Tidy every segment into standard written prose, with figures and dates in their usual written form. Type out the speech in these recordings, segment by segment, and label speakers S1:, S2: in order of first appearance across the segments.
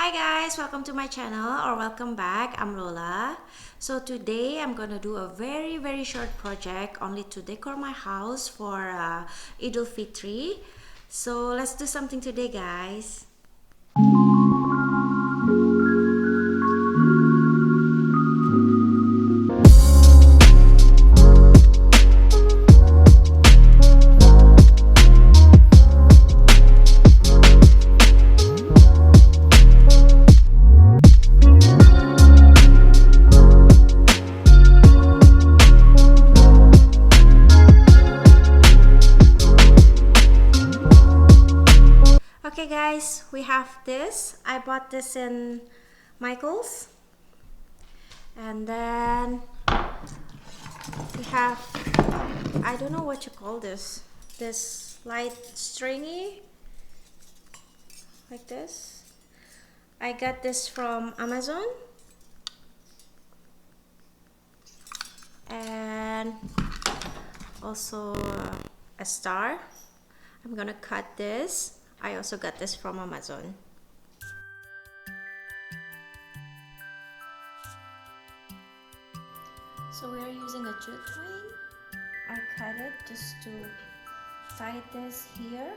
S1: Hi guys, welcome to my channel or welcome back. I'm Lola. So today I'm gonna do a very short project only to decor my house for Idul Fitri. So let's do something today guys. Okay guys, we have this. I bought this in Michael's. And then we have, I don't know what you call this. This light stringy, like this. I got this from Amazon. And also a star. I'm gonna cut this. I also got this from Amazon. So we are using a jute twine. I cut it just to tie this here.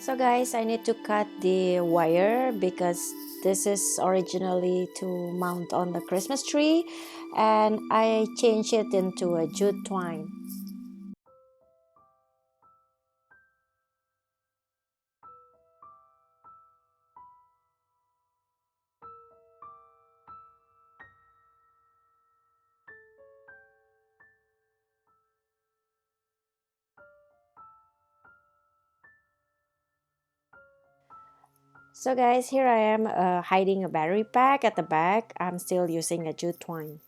S1: So guys, I need to cut the wire because this is originally to mount on the Christmas tree, and I changed it into a jute twine. So guys, here I am hiding a battery pack at the back. I'm still using a jute twine.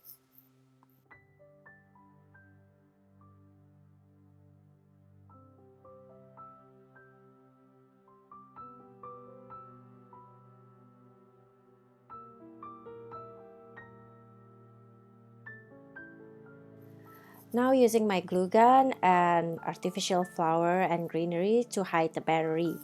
S1: Now using my glue gun and artificial flower and greenery to hide the battery.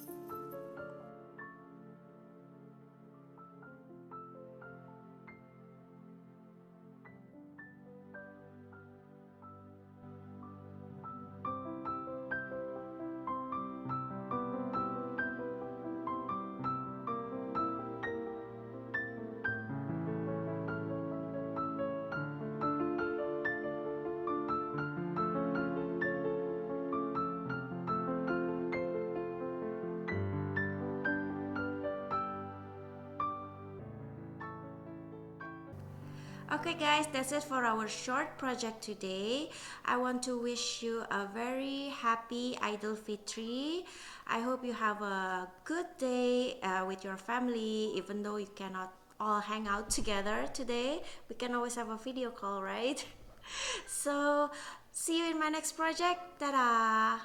S1: Okay guys, that's it for our short project today. I want to wish you a very happy Eidul Fitri. I hope you have a good day with your family, even though you cannot all hang out together today. We can always have a video call, right? So, see you in my next project. Ta-da!